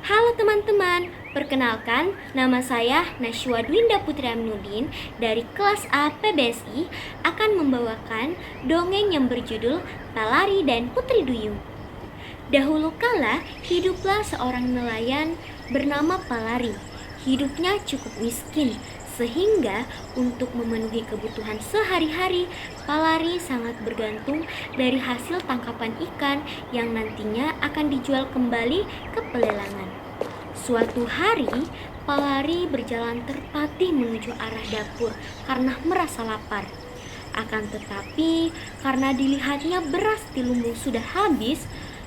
Halo teman-teman, perkenalkan nama saya Nashwa Dwinda Putri Aminuddin dari kelas A PBSI akan membawakan dongeng yang berjudul Palari dan Putri Duyung. Dahulu kala hiduplah seorang nelayan bernama Palari. Hidupnya cukup miskin, sehingga untuk memenuhi kebutuhan sehari-hari, Palari sangat bergantung dari hasil tangkapan ikan yang nantinya akan dijual kembali ke pelelangan. Suatu hari, Palari berjalan tertatih menuju arah dapur karena merasa lapar. Akan tetapi, karena dilihatnya beras di lumbung sudah habis,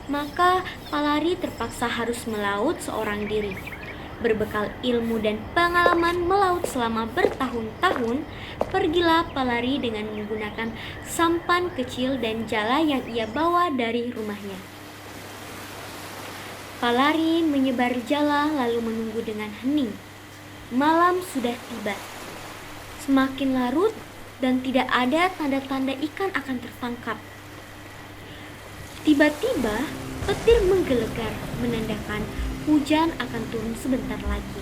maka Palari terpaksa harus melaut seorang diri. Berbekal ilmu dan pengalaman melaut selama bertahun-tahun, pergilah Palari dengan menggunakan sampan kecil dan jala yang ia bawa dari rumahnya. Palari menyebar jala lalu menunggu dengan hening. Malam sudah tiba. Semakin larut dan tidak ada tanda-tanda ikan akan tertangkap. Tiba-tiba petir menggelegar menandakan hujan akan turun sebentar lagi.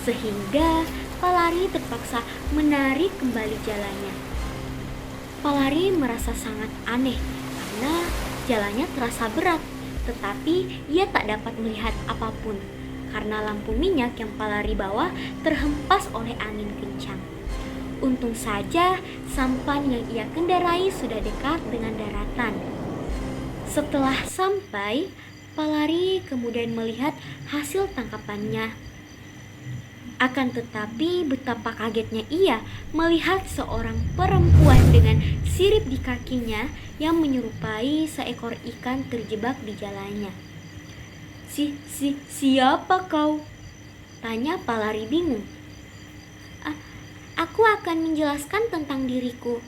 Sehingga Palari terpaksa menarik kembali jalannya. Palari merasa sangat aneh karena jalannya terasa berat. Tetapi ia tak dapat melihat apapun karena lampu minyak yang Palari bawa terhempas oleh angin kencang. Untung saja sampan yang ia kendarai sudah dekat dengan daratan. Setelah sampai, Palari kemudian melihat hasil tangkapannya. Akan tetapi betapa kagetnya ia melihat seorang perempuan dengan sirip di kakinya yang menyerupai seekor ikan terjebak di jalannya. Siapa kau? Tanya Palari bingung. Aku akan menjelaskan tentang diriku.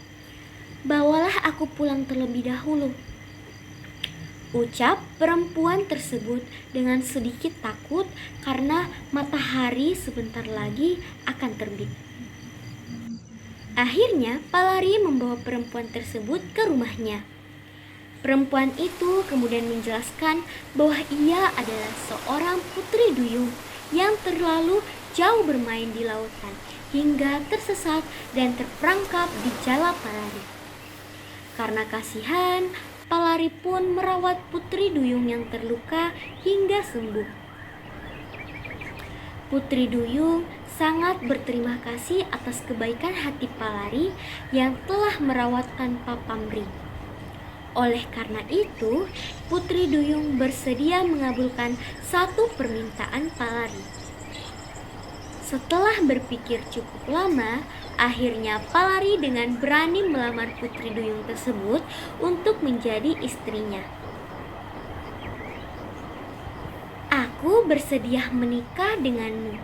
Bawalah aku pulang terlebih dahulu, ucap perempuan tersebut dengan sedikit takut karena matahari sebentar lagi akan terbit. Akhirnya Palari membawa perempuan tersebut ke rumahnya. Perempuan itu kemudian menjelaskan bahwa ia adalah seorang putri duyung yang terlalu jauh bermain di lautan hingga tersesat dan terperangkap di jala Palari. Karena kasihan, Palari pun merawat putri duyung yang terluka hingga sembuh. Putri duyung sangat berterima kasih atas kebaikan hati Palari yang telah merawat tanpa pamrih. Oleh karena itu, putri duyung bersedia mengabulkan satu permintaan Palari. Setelah berpikir cukup lama, akhirnya Palari dengan berani melamar putri duyung tersebut untuk menjadi istrinya. Aku bersedia menikah denganmu.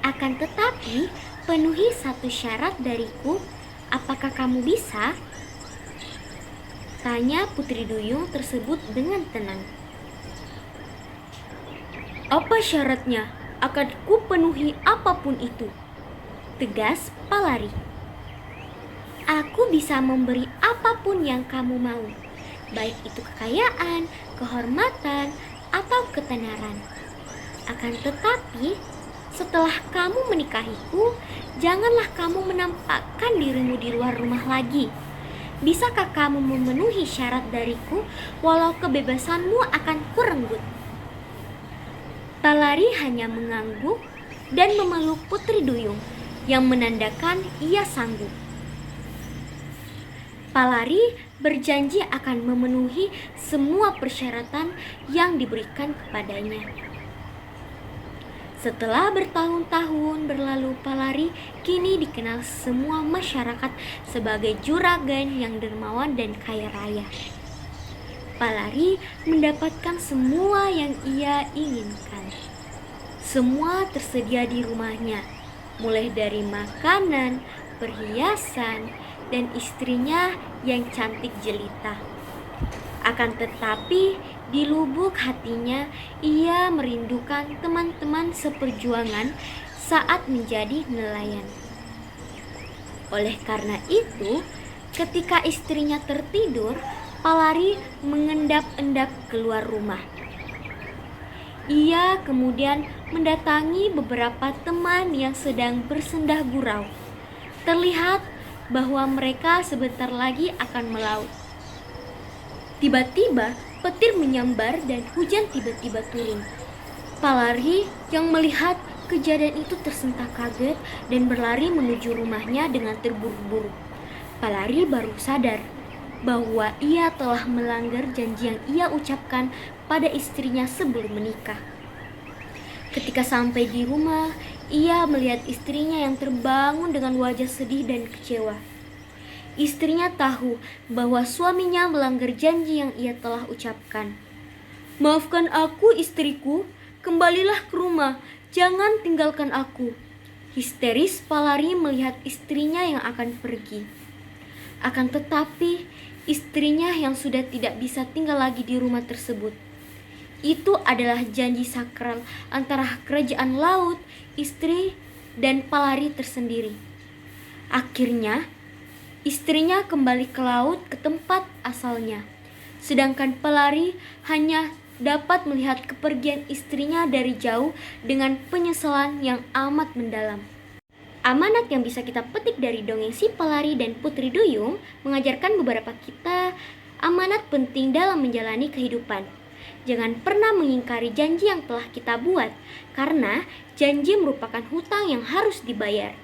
Akan tetapi, penuhi satu syarat dariku. Apakah kamu bisa? Tanya putri duyung tersebut dengan tenang. Apa syaratnya? Akan kupenuhi apapun itu, tegas Palari. Aku bisa memberi apapun yang kamu mau, baik itu kekayaan, kehormatan, atau ketenaran. Akan tetapi, setelah kamu menikahiku, janganlah kamu menampakkan dirimu di luar rumah lagi. Bisakah kamu memenuhi syarat dariku walau kebebasanmu akan kurenggut? Palari hanya mengangguk dan memeluk putri duyung yang menandakan ia sanggup. Palari berjanji akan memenuhi semua persyaratan yang diberikan kepadanya. Setelah bertahun-tahun berlalu, Palari kini dikenal semua masyarakat sebagai juragan yang dermawan dan kaya raya. Palari mendapatkan semua yang ia inginkan. Semua tersedia di rumahnya, mulai dari makanan, perhiasan, dan istrinya yang cantik jelita. Akan tetapi, di lubuk hatinya ia merindukan teman-teman seperjuangan saat menjadi nelayan. Oleh karena itu, ketika istrinya tertidur, Palari mengendap-endap keluar rumah. Ia kemudian mendatangi beberapa teman yang sedang bersendah gurau. Terlihat bahwa mereka sebentar lagi akan melaut. Tiba-tiba petir menyambar dan hujan tiba-tiba turun. Palari yang melihat kejadian itu tersentak kaget dan berlari menuju rumahnya dengan terburu-buru. Palari baru sadar bahwa ia telah melanggar janji yang ia ucapkan pada istrinya sebelum menikah. Ketika sampai di rumah, ia melihat istrinya yang terbangun dengan wajah sedih dan kecewa. Istrinya tahu bahwa suaminya melanggar janji yang ia telah ucapkan. "Maafkan aku, istriku. Kembalilah ke rumah. Jangan tinggalkan aku." Histeris Palari melihat istrinya yang akan pergi. Akan tetapi, istrinya yang sudah tidak bisa tinggal lagi di rumah tersebut. Itu adalah janji sakral antara kerajaan laut, istri, dan Palari tersendiri. Akhirnya, istrinya kembali ke laut ke tempat asalnya, sedangkan Palari hanya dapat melihat kepergian istrinya dari jauh dengan penyesalan yang amat mendalam. Amanat yang bisa kita petik dari dongeng si Palari dan Putri Duyung mengajarkan beberapa kita amanat penting dalam menjalani kehidupan. Jangan pernah mengingkari janji yang telah kita buat, karena janji merupakan hutang yang harus dibayar.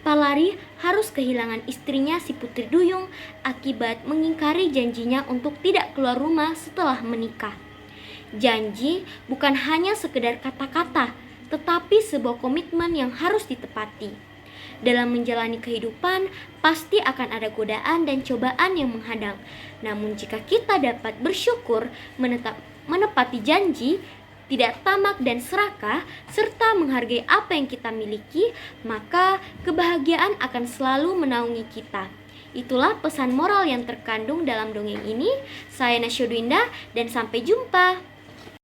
Palari harus kehilangan istrinya si Putri Duyung akibat mengingkari janjinya untuk tidak keluar rumah setelah menikah. Janji bukan hanya sekedar kata-kata, tetapi sebuah komitmen yang harus ditepati. Dalam menjalani kehidupan, pasti akan ada godaan dan cobaan yang menghadang. Namun jika kita dapat bersyukur, menepati janji, tidak tamak dan serakah, serta menghargai apa yang kita miliki, maka kebahagiaan akan selalu menaungi kita. Itulah pesan moral yang terkandung dalam dongeng ini. Saya Nasya Dwinda dan sampai jumpa.